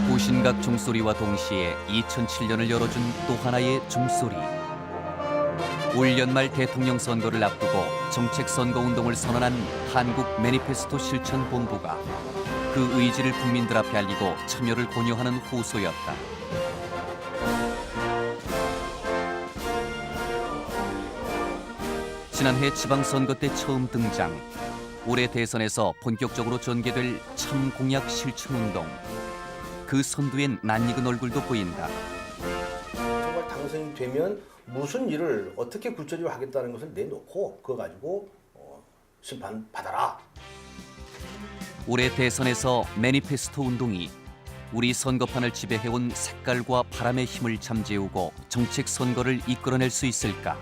부신각 종소리와 동시에 2007년을 열어준 또 하나의 종소리. 올 연말 대통령 선거를 앞두고 정책 선거 운동을 선언한 한국 매니페스토 실천 본부가 그 의지를 국민들 앞에 알리고 참여를 권유하는 호소였다. 지난해 지방선거 때 처음 등장, 올해 대선에서 본격적으로 전개될 참공약 실천운동. 그 선두엔 낯익은 얼굴도 보인다. 정말 당선이 되면 무슨 일을 어떻게 구체적으로 하겠다는 것을 내놓고 그거 가지고 심판받아라. 올해 대선에서 매니페스토 운동이 우리 선거판을 지배해온 색깔과 바람의 힘을 잠재우고 정책 선거를 이끌어낼 수 있을까?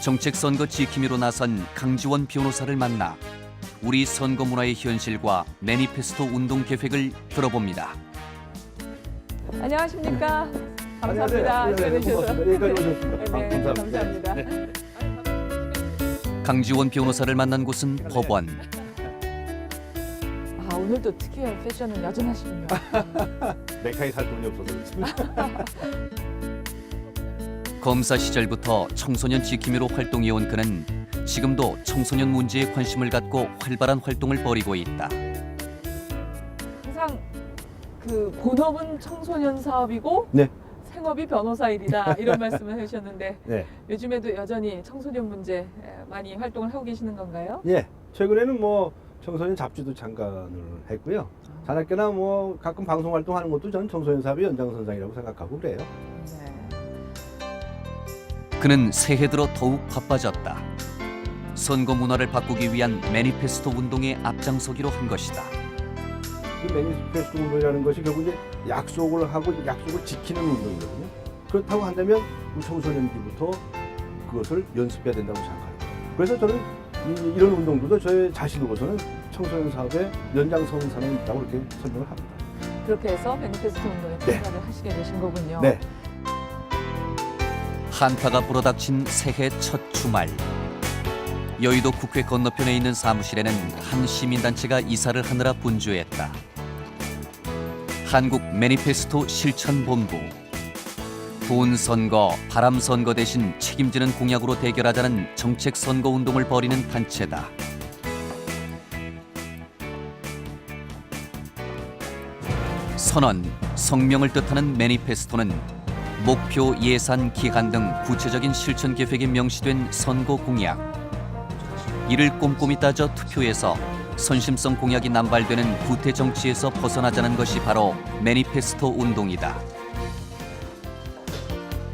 정책 선거 지킴이로 나선 강지원 변호사를 만나 우리 선거 문화의 현실과 매니페스토 운동 계획을 들어봅니다. 안녕하십니까? 감사합니다. 고맙습니다. 여기까지 오셨습니다. 네, 감사합니다. 네. 강지원 변호사를 만난 곳은 법원. 아, 오늘도 특유의 패션은 여전하시군요. 넥타이 살 돈이 없어서 그렇습니다. 검사 시절부터 청소년 지킴이로 활동해온 그는 지금도 청소년 문제에 관심을 갖고 활발한 활동을 벌이고 있다. 항상 그 본업은 청소년 사업이고 네. 생업이 변호사 일이다 이런 말씀을 해주셨는데 네. 요즘에도 여전히 청소년 문제 많이 활동을 하고 계시는 건가요? 예. 최근에는 뭐 청소년 잡지도 참관을 했고요. 자나깨나 뭐 가끔 방송 활동하는 것도 저는 청소년 사업의 연장선상이라고 생각하고 그래요. 네. 그는 새해 들어 더욱 바빠졌다. 선거 문화를 바꾸기 위한 매니페스토 운동에 앞장서기로 한 것이다. 그 매니페스토 운동이라는 것이 결국 이제 약속을 하고 약속을 지키는 운동이거든요. 그렇다고 한다면 우리 청소년기부터 그것을 연습해야 된다고 생각합니다. 그래서 저는 이런 운동들도 저의 자신으로서는 청소년 사업의 연장선상에 있다고 이렇게 설명을 합니다. 그렇게 해서 매니페스토 운동에 네. 참가를 하시게 되신 거군요. 네. 한파가 불어닥친 새해 첫 주말. 여의도 국회 건너편에 있는 사무실에는 한 시민단체가 이사를 하느라 분주했다. 한국 매니페스토 실천본부. 돈 선거, 바람 선거 대신 책임지는 공약으로 대결하자는 정책 선거 운동을 벌이는 단체다. 선언, 성명을 뜻하는 매니페스토는 목표, 예산, 기간 등 구체적인 실천 계획이 명시된 선거 공약. 이를 꼼꼼히 따져 투표해서 선심성 공약이 남발되는 구태 정치에서 벗어나자는 것이 바로 매니페스토 운동이다.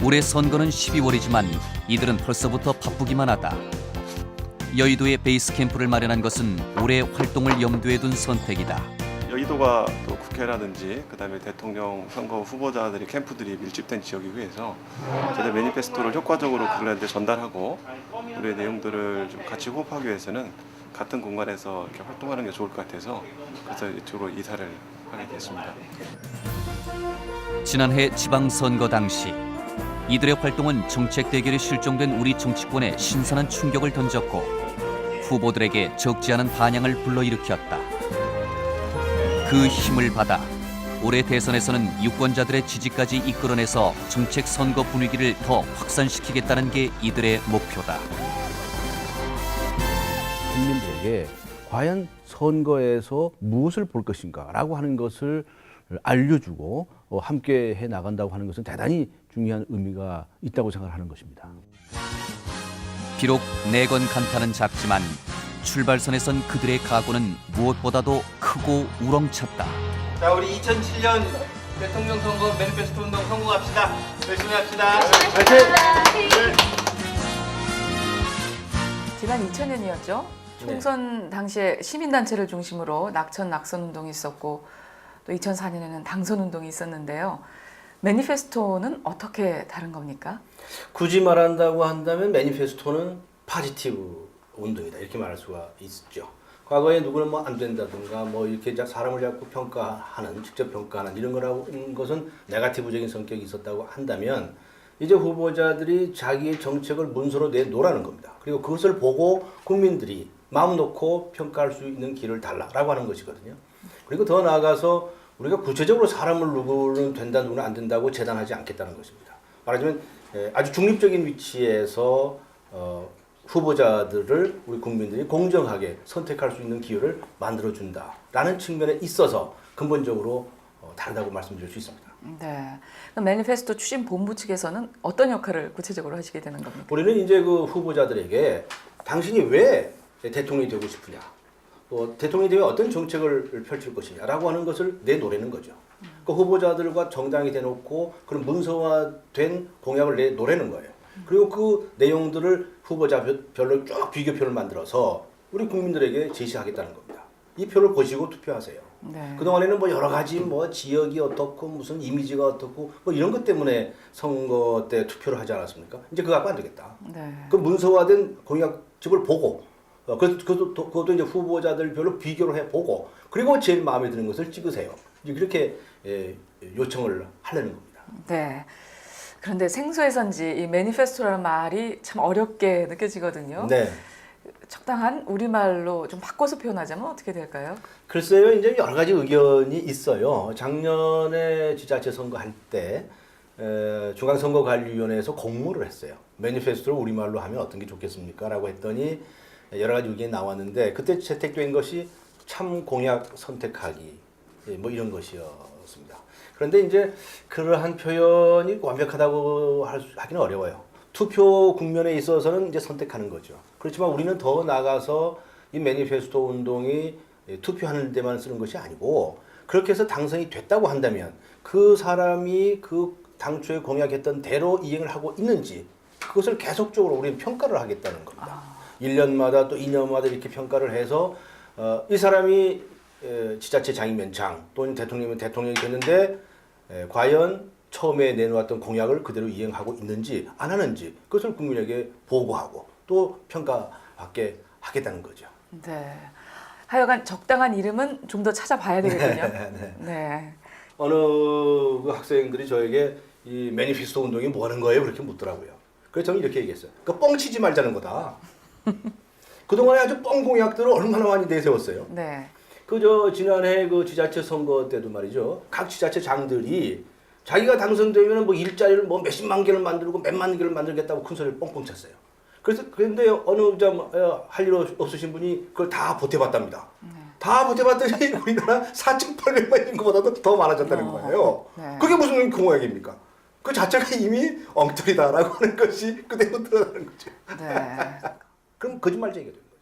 올해 선거는 12월이지만 이들은 벌써부터 바쁘기만 하다. 여의도에 베이스 캠프를 마련한 것은 올해 활동을 염두에 둔 선택이다. 여의도가 또 국회라든지 그다음에 대통령 선거 후보자들이 캠프들이 밀집된 지역이기 위해서 저희들 매니페스토를 효과적으로 그들한테 전달하고 우리의 내용들을 좀 같이 호흡하기 위해서는 같은 공간에서 이렇게 활동하는 게 좋을 것 같아서 그래서 이쪽으로 이사를 하게 됐습니다. 지난해 지방선거 당시 이들의 활동은 정책 대결에 실종된 우리 정치권에 신선한 충격을 던졌고 후보들에게 적지 않은 반향을 불러일으켰다. 그 힘을 받아 올해 대선에서는 유권자들의 지지까지 이끌어내서 정책 선거 분위기를 더 확산시키겠다는 게 이들의 목표다. 국민들에게 과연 선거에서 무엇을 볼 것인가라고 하는 것을 알려주고 함께 해 나간다고 하는 것은 대단히 중요한 의미가 있다고 생각하는 것입니다. 비록 내건 간판은 작지만 출발선에 선 그들의 각오는 무엇보다도 크고 우렁찼다. 자, 우리 2007년 대통령 선거 매니페스토 운동 성공합시다. 열심히 합시다. 지난 2000년이었죠. 총선 당시에 시민단체를 중심으로 낙천 운동이 있었고 또 2004년에는 당선 운동이 있었는데요. 매니페스토는 어떻게 다른 겁니까? 굳이 말한다고 한다면 매니페스토는 파지티브 운동이다 이렇게 말할 수가 있죠. 과거에 누구는 뭐 안 된다든가 뭐 이렇게 사람을 자꾸 평가하는 직접 평가하는 이런 거라고 것은 네거티브적인 성격이 있었다고 한다면 이제 후보자들이 자기의 정책을 문서로 내놓으라는 겁니다. 그리고 그것을 보고 국민들이 마음 놓고 평가할 수 있는 길을 달라라고 하는 것이거든요. 그리고 더 나아가서 우리가 구체적으로 사람을 누구는 된다 누구는 안 된다고 재단하지 않겠다는 것입니다. 말하자면 아주 중립적인 위치에서 후보자들을 우리 국민들이 공정하게 선택할 수 있는 기회를 만들어준다라는 측면에 있어서 근본적으로 다르다고 말씀드릴 수 있습니다. 네. 그럼 매니페스토 추진 본부 측에서는 어떤 역할을 구체적으로 하시게 되는 겁니까? 우리는 이제 그 후보자들에게 당신이 왜 대통령이 되고 싶으냐, 또 대통령이 되면 어떤 정책을 펼칠 것이냐라고 하는 것을 내놓으라는 거죠. 그 후보자들과 정당이 대놓고 그런 문서화된 공약을 내놓으라는 거예요. 그리고 그 내용들을 후보자별로 쭉 비교표를 만들어서 우리 국민들에게 제시하겠다는 겁니다. 이 표를 보시고 투표하세요. 네. 그동안에는 뭐 여러 가지 뭐 지역이 어떻고 무슨 이미지가 어떻고 뭐 이런 것 때문에 선거 때 투표를 하지 않았습니까? 이제 그거 갖고 안 되겠다. 네. 그 문서화된 공약집을 보고 그것도 이제 후보자들별로 비교를 해보고 그리고 제일 마음에 드는 것을 찍으세요. 이제 그렇게 요청을 하려는 겁니다. 네. 그런데 생소해서인지 이 매니페스토라는 말이 참 어렵게 느껴지거든요. 네. 적당한 우리말로 좀 바꿔서 표현하자면 어떻게 될까요? 글쎄요, 이제 여러 가지 의견이 있어요. 작년에 지자체 선거할 때 중앙선거관리위원회에서 공모를 했어요. 매니페스토를 우리말로 하면 어떤 게 좋겠습니까? 라고 했더니 여러 가지 의견이 나왔는데 그때 채택된 것이 참 공약 선택하기 뭐 이런 것이었습니다. 그런데 이제 그러한 표현이 완벽하다고 하기는 어려워요. 투표 국면에 있어서는 이제 선택하는 거죠. 그렇지만 우리는 더 나아가서 이 매니페스토 운동이 투표하는 데만 쓰는 것이 아니고 그렇게 해서 당선이 됐다고 한다면 그 사람이 그 당초에 공약했던 대로 이행을 하고 있는지 그것을 계속적으로 우리는 평가를 하겠다는 겁니다. 1년마다 또 2년마다 이렇게 평가를 해서 이 사람이 지자체장이면 장 또는 대통령이면 대통령이 됐는데 과연 처음에 내놓았던 공약을 그대로 이행하고 있는지 안 하는지 그것을 국민에게 보고하고 또 평가받게 하겠다는 거죠. 네. 하여간 적당한 이름은 좀 더 찾아봐야 되겠군요. 네. 네. 어느 그 학생들이 저에게 이 매니페스토 운동이 뭐 하는 거예요? 그렇게 묻더라고요. 그래서 저는 이렇게 얘기했어요. 그 뻥치지 말자는 거다. 그동안에 아주 뻥 공약들을 얼마나 많이 내세웠어요. 네. 지난해 그 지자체 선거 때도 말이죠. 각 지자체장들이 자기가 당선되면 뭐 일자리를 뭐 몇십만 개를 만들고 몇만 개를 만들겠다고 큰 소리를 뻥뻥 쳤어요. 그런데 어느 할 일 없으신 분이 그걸 다 보태봤답니다. 다 보태봤더니 우리나라 4,800만 인구보다도 더 많아졌다는 거예요. 네. 그게 무슨 공약입니까? 그 자체가 이미 엉터리다라고 하는 것이 그대로 드러나는 거죠. 네. 그럼 거짓말쟁이가 되는 거죠.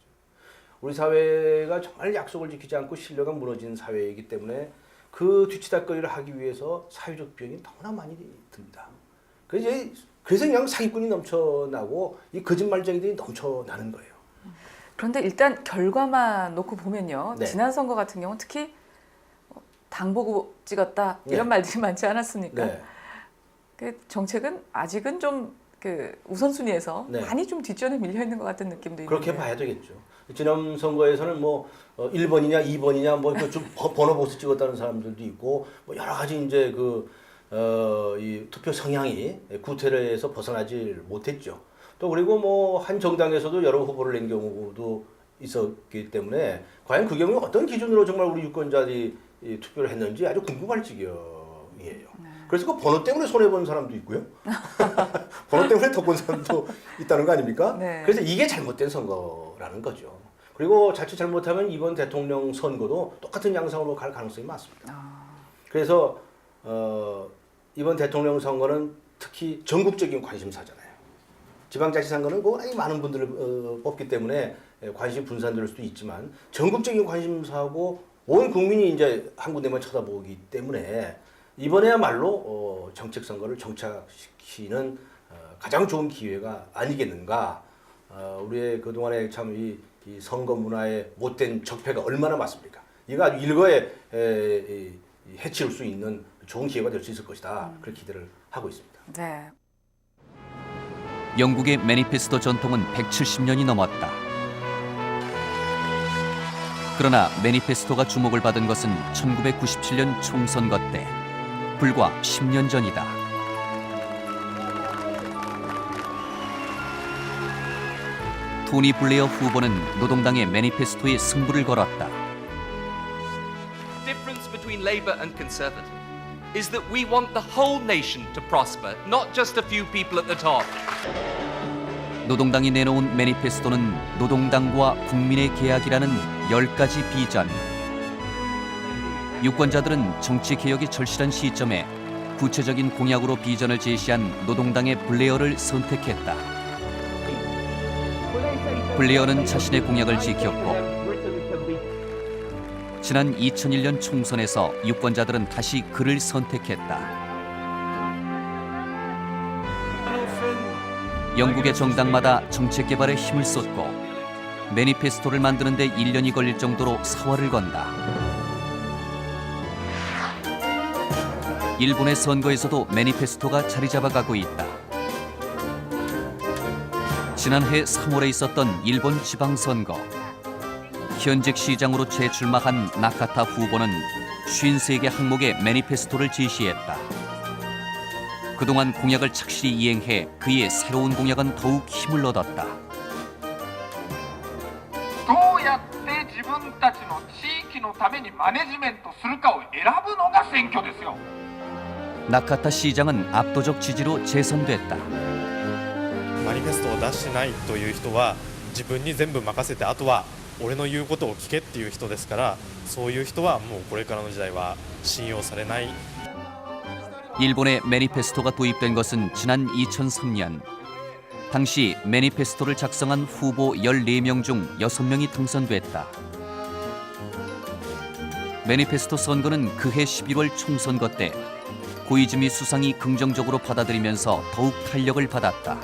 우리 사회가 정말 약속을 지키지 않고 신뢰가 무너지는 사회이기 때문에 그 뒤치다거리를 하기 위해서 사회적 비용이 너무나 많이 듭니다. 그래서 그냥 사기꾼이 넘쳐나고 이 거짓말쟁이들이 넘쳐나는 거예요. 그런데 일단 결과만 놓고 보면요. 네. 지난 선거 같은 경우는 특히 당 보고 찍었다 이런 네. 말들이 많지 않았습니까? 네. 그 정책은 아직은 좀 그 우선순위에서 네. 많이 좀 뒷전에 밀려 있는 것 같은 느낌도 그렇게 있는데. 봐야 되겠죠. 지난 선거에서는 뭐 1번이냐 2번이냐 뭐 좀 번호 보수 찍었다는 사람들도 있고 뭐 여러 가지 이제 이 투표 성향이 구태레에서 벗어나질 못했죠. 또 그리고 뭐 한 정당에서도 여러 후보를 낸 경우도 있었기 때문에 과연 그 경우에 어떤 기준으로 정말 우리 유권자들이 투표를 했는지 아주 궁금할 지경이에요. 그래서 그 번호 때문에 손해본 사람도 있고요. 번호 때문에 더 본 사람도 있다는 거 아닙니까? 네. 그래서 이게 잘못된 선거라는 거죠. 그리고 자칫 잘못하면 이번 대통령 선거도 똑같은 양상으로 갈 가능성이 많습니다. 그래서 이번 대통령 선거는 특히 전국적인 관심사잖아요. 지방자치선거는 워낙 많은 분들을 뽑기 때문에 관심이 분산될 수도 있지만 전국적인 관심사고 온 국민이 이제 한 군데만 쳐다보기 때문에 이번에야말로 정책 선거를 정착시키는 가장 좋은 기회가 아니겠는가. 우리의 그동안에 참 이 선거 문화의 못된 적폐가 얼마나 많습니까? 이거 아주 일거에 해치울 수 있는 좋은 기회가 될 수 있을 것이다. 그렇게 기대를 하고 있습니다. 네. 영국의 매니페스토 전통은 170년이 넘었다. 그러나 매니페스토가 주목을 받은 것은 1997년 총선거 때, 불과 10년 전이다. 토니 블레어 후보는 노동당의 매니페스토에 승부를 걸었다. Difference between Labour and Conservative is that we want the whole nation to prosper, not just a few people at the top. 노동당이 내놓은 매니페스토는 노동당과 국민의 계약이라는 10가지 비전. 유권자들은 정치 개혁이 절실한 시점에 구체적인 공약으로 비전을 제시한 노동당의 블레어를 선택했다. 블레어는 자신의 공약을 지켰고 지난 2001년 총선에서 유권자들은 다시 그를 선택했다. 영국의 정당마다 정책 개발에 힘을 쏟고 매니페스토를 만드는 데 1년이 걸릴 정도로 사활을 건다. 일본의 선거에서도 매니페스토가 자리 잡아가고 있다. 지난해 3월에 있었던 일본 지방선거. 현직 시장으로 재출마한 나카타 후보는 53개 항목의 매니페스토를 제시했다. 그동안 공약을 착실히 이행해 그의 새로운 공약은 더욱 힘을 얻었다. どうやって自分たちの地域のためにマネジメントするかを選ぶのが選挙ですよ。 나카타 시장은 압도적 지지로 재선됐다. マニフェストを出してないという人は自分に全部任せてあとは俺の言うことを聞けっていう人ですからそういう人はもうこれからの時代は信用されない 일본의 매니페스토가 도입된 것은 지난 2003년. 당시 매니페스토를 작성한 후보 14명 중 6명이 당선됐다. 매니페스토 선거는 그해 11월 총선거 때 고이즈미 수상이 긍정적으로 받아들이면서 더욱 탄력을 받았다.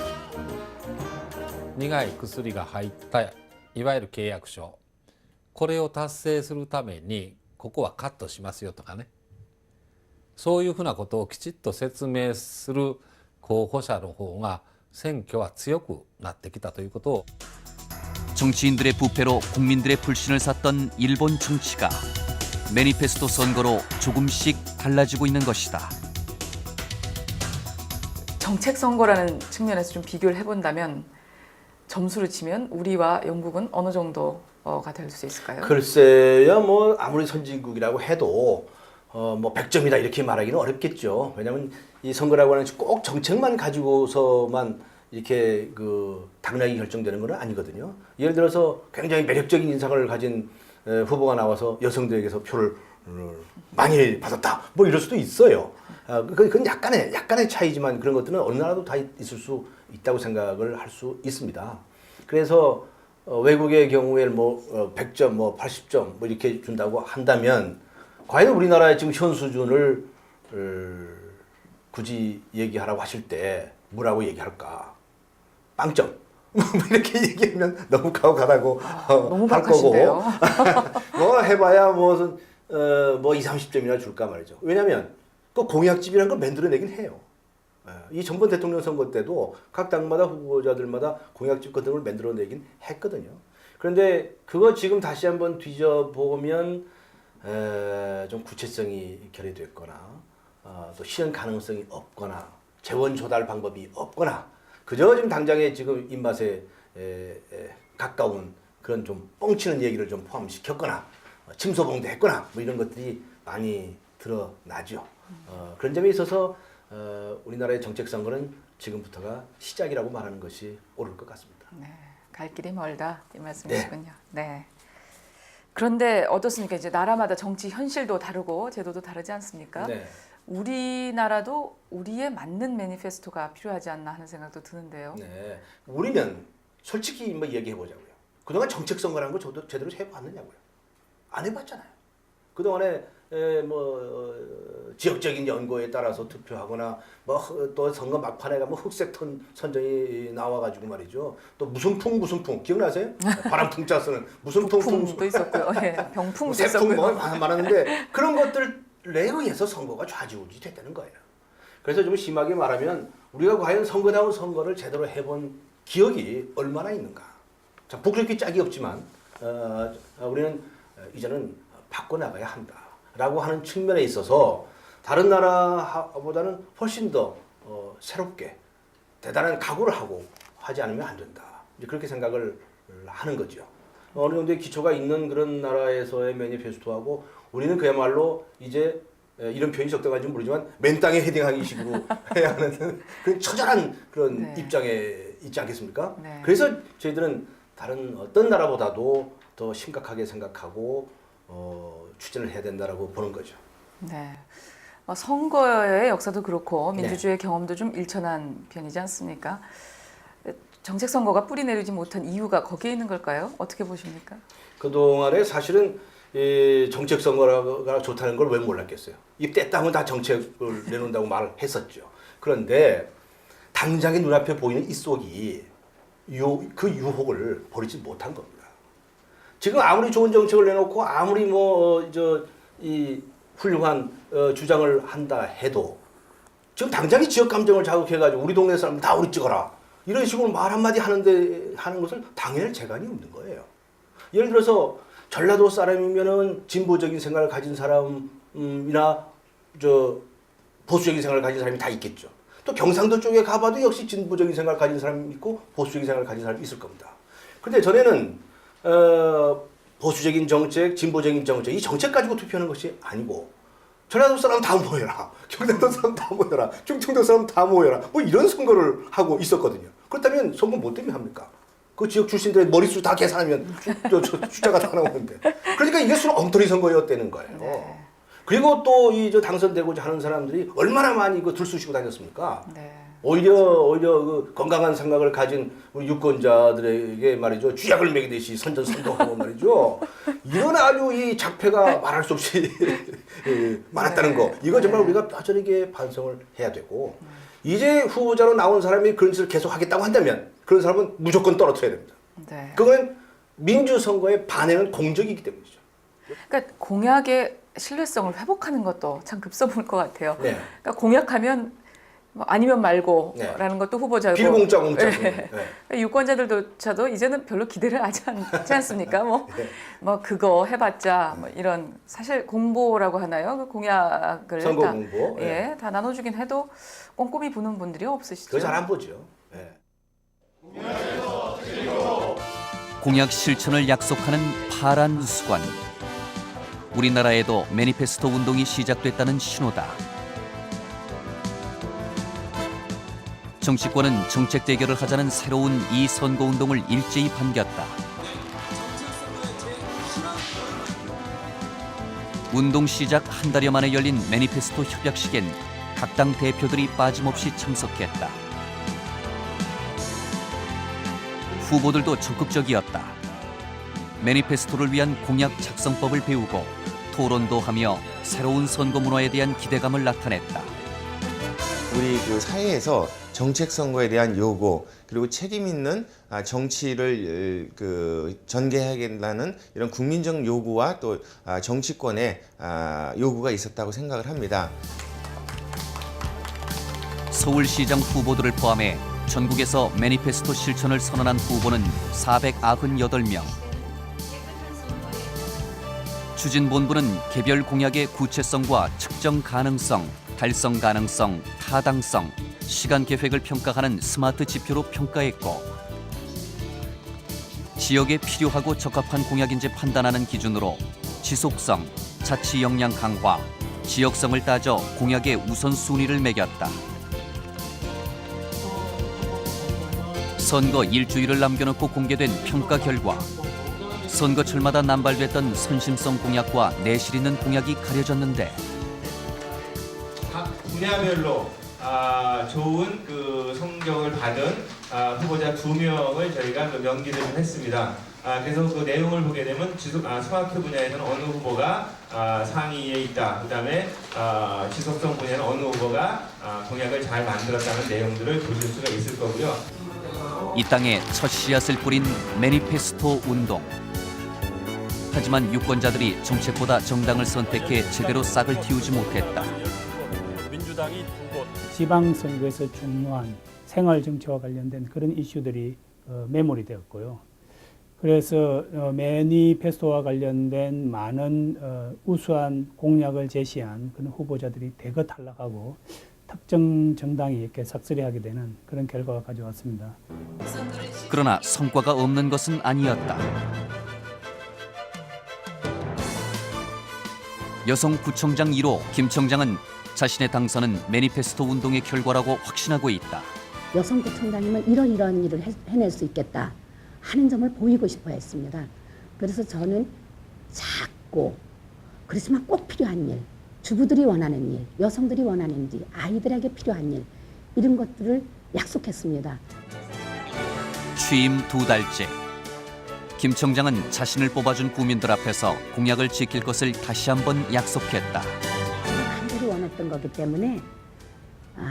苦い薬が入ったいわゆる契約書これを達成するためにここはカットしますよとかねそういうふうなことをきちっと説明する候補者の方が選挙は強くなってきたということを 정치인들의 부패로 국민들의 불신을 샀던 일본 정치가 매니페스토 선거로 조금씩 달라지고 있는 것이다. 정책 선거라는 측면에서 좀 비교를 해본다면 점수를 치면 우리와 영국은 어느 정도가 될 수 있을까요? 글쎄요, 뭐 아무리 선진국이라고 해도 뭐 100점이다 이렇게 말하기는 어렵겠죠. 왜냐하면 이 선거라고 하는 것이 꼭 정책만 가지고서만 이렇게 그 당락이 결정되는 건 아니거든요. 예를 들어서 굉장히 매력적인 인상을 가진 후보가 나와서 여성들에게서 표를 많이 받았다. 뭐 이럴 수도 있어요. 그건 약간의 차이지만 그런 것들은 어느 나라도 다 있을 수 있다고 생각을 할 수 있습니다. 그래서 외국의 경우에 뭐 100점, 뭐 80점 뭐 이렇게 준다고 한다면 과연 우리나라의 지금 현 수준을 굳이 얘기하라고 하실 때 뭐라고 얘기할까? 빵점. 이렇게 얘기하면 너무 가혹하다고 너무 할 거고 박하신데요. 뭐 해봐야 뭐 20, 30점이나 줄까 말이죠. 왜냐하면 그 공약집이라는 걸 만들어내긴 해요. 이 전번 대통령 선거 때도 각 당마다 후보자들마다 공약집 같은 걸 만들어내긴 했거든요. 그런데 그거 지금 다시 한번 뒤져보면 좀 구체성이 결여됐거나 또 실현 가능성이 없거나 재원 조달 방법이 없거나 그저 지금 당장에 지금 입맛에 가까운 그런 좀 뻥치는 얘기를 좀 포함시켰거나 침소봉대 했거나 뭐 이런 것들이 많이 드러나죠. 그런 점에 있어서 우리나라의 정책 선거는 지금부터가 시작이라고 말하는 것이 옳을 것 같습니다. 네, 갈 길이 멀다 이 말씀이시군요. 네. 그런데 어떻습니까? 이제 나라마다 정치 현실도 다르고 제도도 다르지 않습니까? 네. 우리나라도 우리에 맞는 매니페스토가 필요하지 않나 하는 생각도 드는데요. 네. 우리는 솔직히 뭐 얘기해 보자고요. 그동안 정책 선거라는 걸 저도 제대로 해봤느냐고요. 안 해봤잖아요. 그동안에 지역적인 연고에 따라서 투표하거나 뭐 또 선거 막판에 가면 흑색 선정이 나와가지고 말이죠. 또 무슨 풍 기억나세요? 바람풍자 쓰는 무슨 풍도 있었고요. 예, 병풍도 세풍 있었고요. 뭐 많았는데 그런 것들에 의해서 선거가 좌지우지 됐다는 거예요. 그래서 좀 심하게 말하면 우리가 과연 선거다운 선거를 제대로 해본 기억이 얼마나 있는가. 자, 부끄럽게 짝이 없지만 우리는 이제는 바꿔나가야 한다라고 하는 측면에 있어서 다른 나라보다는 훨씬 더 새롭게 대단한 각오를 하고 하지 않으면 안 된다. 이제 그렇게 생각을 하는 거죠. 어느 정도의 기초가 있는 그런 나라에서의 매니페스토하고 우리는 그야말로 이제 이런 표현이 적당한지 모르지만 맨 땅에 헤딩하기 식으로 해야 하는 그런 처절한 그런 네. 입장에 있지 않겠습니까? 네. 그래서 저희들은 다른 어떤 나라보다도 더 심각하게 생각하고 추진을 해야 된다라고 보는 거죠. 네. 선거의 역사도 그렇고 네. 민주주의의 경험도 좀 일천한 편이지 않습니까? 정책 선거가 뿌리 내리지 못한 이유가 거기에 있는 걸까요? 어떻게 보십니까? 그동안에 사실은 이 정책 선거가 좋다는 걸 왜 몰랐겠어요. 이때 따면 다 정책을 내놓는다고 말을 했었죠. 그런데 당장의 눈앞에 보이는 이 속이 그 유혹을 버리지 못한 겁니다. 지금 아무리 좋은 정책을 내놓고 아무리 이 훌륭한 주장을 한다 해도 지금 당장의 지역 감정을 자극해가지고 우리 동네 사람 다 우리 찍어라 이런 식으로 말 한마디 하는 것을 당연히 재간이 없는 거예요. 예를 들어서 전라도 사람이면은 진보적인 생각을 가진 사람이나 보수적인 생각을 가진 사람이 다 있겠죠. 또 경상도 쪽에 가봐도 역시 진보적인 생각을 가진 사람이 있고 보수적인 생각을 가진 사람이 있을 겁니다. 그런데 전에는 보수적인 정책, 진보적인 정책 이 정책 가지고 투표하는 것이 아니고 전라도 사람 다 모여라, 경상도 사람 다 모여라, 충청도 사람 다 모여라 뭐 이런 선거를 하고 있었거든요. 그렇다면 선거 뭐 때문에 합니까? 그 지역 출신들의 머릿수 다 계산하면 숫자가 다 나오는데 그러니까 이게 수로 엉터리 선거였다는 거예요. 네. 그리고 또 당선되고자 하는 사람들이 얼마나 많이 들쑤시고 다녔습니까? 네. 오히려 그 건강한 생각을 가진 우리 유권자들에게 말이죠 쥐약을 먹이듯이 선전선동하고 말이죠 이런 아주 이 작패가 말할 수 없이 많았다는 거 이거 정말 우리가 뼈저리게 반성을 해야 되고 이제 후보자로 나온 사람이 그런 짓을 계속 하겠다고 한다면 그런 사람은 무조건 떨어뜨려야 됩니다. 네. 그건 민주선거의 반에는 공적이기 때문이죠. 그러니까 공약의 신뢰성을 회복하는 것도 참 급선무일 것 같아요. 네. 그러니까 공약하면 아니면 말고라는 네. 것도 후보자고 빌공짜공짜. 네. 유권자들조차도 이제는 별로 기대를 하지 않습니까? 뭐 그거 해봤자 뭐 이런 사실 공보라고 하나요? 그 공약을 선거 다, 공보. 예, 다 나눠주긴 해도 꼼꼼히 보는 분들이 없으시죠. 그거 잘 안 보죠. 네. 공약 실천을 약속하는 파란 수건. 우리나라에도 매니페스토 운동이 시작됐다는 신호다. 정치권은 정책 대결을 하자는 새로운 이 선거운동을 일제히 반겼다. 운동 시작 한 달여 만에 열린 매니페스토 협약식엔 각 당 대표들이 빠짐없이 참석했다. 후보들도 적극적이었다. 매니페스토를 위한 공약 작성법을 배우고 토론도 하며 새로운 선거 문화에 대한 기대감을 나타냈다. 우리 그 사회에서 정책 선거에 대한 요구 그리고 책임 있는 정치를 전개하겠다는 이런 국민적 요구와 또 정치권의 요구가 있었다고 생각을 합니다. 서울시장 후보들을 포함해 전국에서 매니페스토 실천을 선언한 후보는 498명. 추진본부는 개별 공약의 구체성과 측정 가능성, 달성 가능성, 타당성, 시간 계획을 평가하는 스마트 지표로 평가했고 지역에 필요하고 적합한 공약인지 판단하는 기준으로 지속성, 자치 역량 강화, 지역성을 따져 공약의 우선순위를 매겼다. 선거 일주일을 남겨놓고 공개된 평가 결과 선거철마다 남발됐던 선심성 공약과 내실 있는 공약이 가려졌는데 각 분야별로 좋은 그 성적을 받은 후보자 2명을 저희가 명기를 좀 했습니다. 그래서 그 내용을 보게 되면 스마트 분야에는 어느 후보가 상위에 있다. 그다음에 지속성 분야는 어느 후보가 공약을 잘 만들었다는 내용들을 보실 수가 있을 거고요. 이 땅에 첫 씨앗을 뿌린 매니페스토 운동. 하지만 유권자들이 정책보다 정당을 선택해 제대로 싹을 틔우지 못했다. 민주당이 지방선거에서 중요한 생활정치와 관련된 그런 이슈들이 메모리 되었고요. 그래서 매니페스토와 관련된 많은 우수한 공약을 제시한 그런 후보자들이 대거 탈락하고 특정 정당이 이렇게 삭스리하게 되는 그런 결과가 가져왔습니다. 그러나 성과가 없는 것은 아니었다. 여성구청장 1호 김 청장은 자신의 당선은 매니페스토 운동의 결과라고 확신하고 있다. 여성구청장이면 이러이러한 일을 해낼 수 있겠다 하는 점을 보이고 싶어 했습니다. 그래서 저는 작고 그렇지만 꼭 필요한 일, 주부들이 원하는 일, 여성들이 원하는 일, 아이들에게 필요한 일 이런 것들을 약속했습니다. 취임 2달째. 김 청장은 자신을 뽑아준 국민들 앞에서 공약을 지킬 것을 다시 한번 약속했다. 간절히 원했던 거기 때문에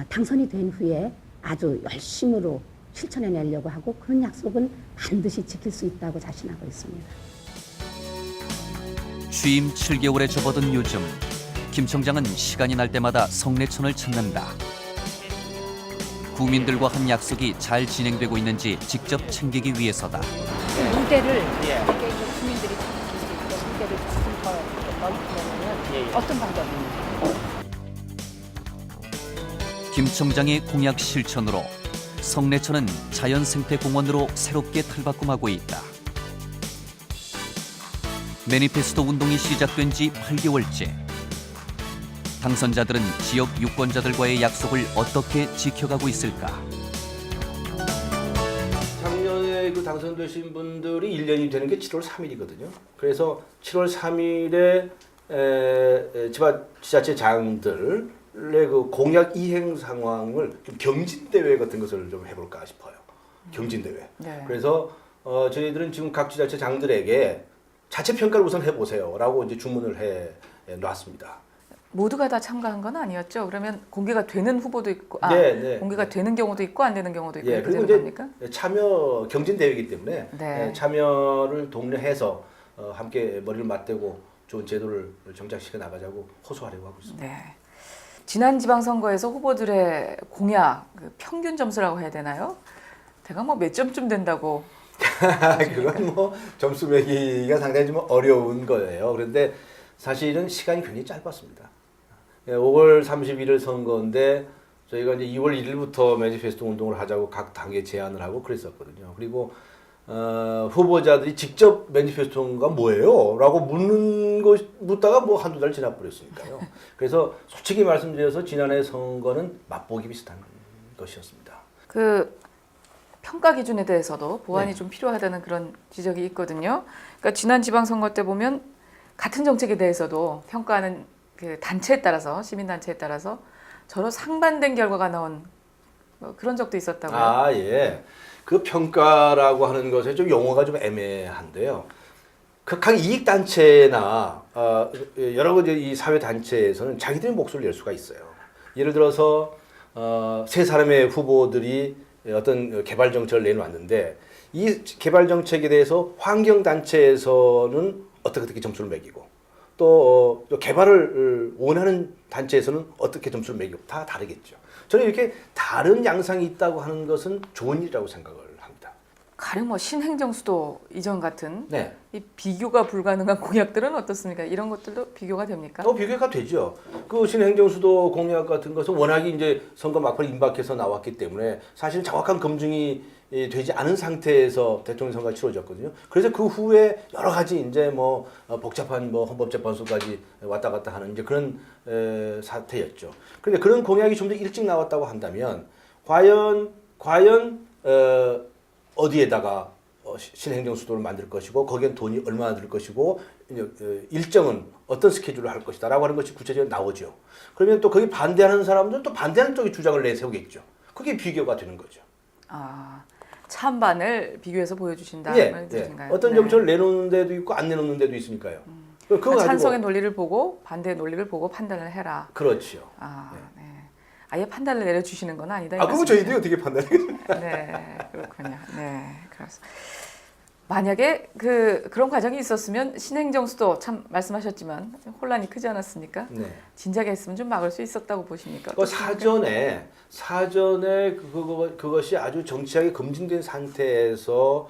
당선이 된 후에 아주 열심으로 실천해내려고 하고 그런 약속은 반드시 지킬 수 있다고 자신하고 있습니다. 취임 7개월에 접어든 요즘 김 청장은 시간이 날 때마다 성내천을 찾는다. 국민들과 한 약속이 잘 진행되고 있는지 직접 챙기기 위해서다. 무대를 이렇게 국민들이 지킬 수 있고 무대를 조금 더 넓히려면 어떤 방법입니까? 김 청장의 공약 실천으로 성내천은 자연생태공원으로 새롭게 탈바꿈하고 있다. 매니페스토 운동이 시작된 지 8개월째. 당선자들은 지역 유권자들과의 약속을 어떻게 지켜가고 있을까? 작년에 그 당선되신 분들이 1년이 되는 게 7월 3일이거든요. 그래서 7월 3일에 지자체장들의 그 공약 이행 상황을 좀 경진대회 같은 것을 좀 해볼까 싶어요. 경진대회. 네. 그래서 저희들은 지금 각 지자체장들에게 자체 평가를 우선 해보세요라고 이제 주문을 해 놨습니다. 모두가 다 참가한 건 아니었죠. 그러면 공개가 되는 후보도 있고, 공개가 되는 경우도 있고 안 되는 경우도 있고 이렇게 그리고 되는 이제 겁니까? 참여 경진 대회이기 때문에 네. 참여를 독려해서 함께 머리를 맞대고 좋은 제도를 정착시켜 나가자고 호소하려고 하고 있습니다. 네. 지난 지방선거에서 후보들의 공약 그 평균 점수라고 해야 되나요? 대강 뭐 몇 점쯤 된다고? 그건 뭐 점수 매기가 상당히 좀 어려운 거예요. 그런데 사실은 시간이 굉장히 짧았습니다. 5월 31일 선거인데 저희가 이제 2월 1일부터 매니페스토 운동을 하자고 각 당에 제안을 하고 그랬었거든요. 그리고 후보자들이 직접 매니페스토가 뭐예요? 라고 묻다가 뭐 한두 달 지나버렸으니까요. 그래서 솔직히 말씀드려서 지난해 선거는 맛보기 비슷한 것이었습니다. 그 평가 기준에 대해서도 보완이 좀 필요하다는 그런 지적이 있거든요. 그러니까 지난 지방선거 때 보면 같은 정책에 대해서도 평가하는 그 단체에 따라서 시민단체에 따라서 서로 상반된 결과가 나온 그런 적도 있었다고요. 예. 그 평가라고 하는 것에 좀 용어가 좀 애매한데요. 각 이익단체나 여러 가지 이 사회단체에서는 자기들의 목소리를 낼 수가 있어요. 예를 들어서 세 사람의 후보들이 어떤 개발 정책을 내놓았는데 이 개발 정책에 대해서 환경단체에서는 어떻게 점수를 매기고 또 개발을 원하는 단체에서는 어떻게 점수를 매기고 다 다르겠죠. 저는 이렇게 다른 양상이 있다고 하는 것은 좋은 일이라고 생각을 합니다. 가령 뭐 신행정수도 이전 같은 네. 이 비교가 불가능한 공약들은 어떻습니까? 이런 것들도 비교가 됩니까? 비교가 되죠. 그 신행정수도 공약 같은 것은 워낙에 이제 선거 막판에 임박해서 나왔기 때문에 사실 정확한 검증이 되지 않은 상태에서 대통령 선거가 치러졌거든요. 그래서 그 후에 여러 가지 이제 뭐 복잡한 뭐 헌법재판소까지 왔다 갔다 하는 이제 그런 사태였죠. 그런데 그런 공약이 좀 더 일찍 나왔다고 한다면 과연 어디에다가 신행정 수도를 만들 것이고 거기엔 돈이 얼마나 들 것이고 일정은 어떤 스케줄을 할 것이다라고 하는 것이 구체적으로 나오죠. 그러면 또 거기 반대하는 사람들은 또 반대하는 쪽의 주장을 내세우겠죠. 그게 비교가 되는 거죠. 찬반을 비교해서 보여주신다. 어떤 정책을 내놓는 데도 있고 안 내놓는 데도 있으니까요. 그거 찬성의 논리를 보고 반대의 논리를 보고 판단을 해라. 그렇죠. 네. 아예 판단을 내려주시는 건 아니다. 그럼 저희들이 어떻게 판단하겠습니까? 네, 그렇군요. 네, 그렇습니다. 만약에 그런 과정이 있었으면 신행정수도 참 말씀하셨지만 혼란이 크지 않았습니까? 네. 진작에 했으면 좀 막을 수 있었다고 보십니까? 사전에 그것이 아주 정치하게 검증된 상태에서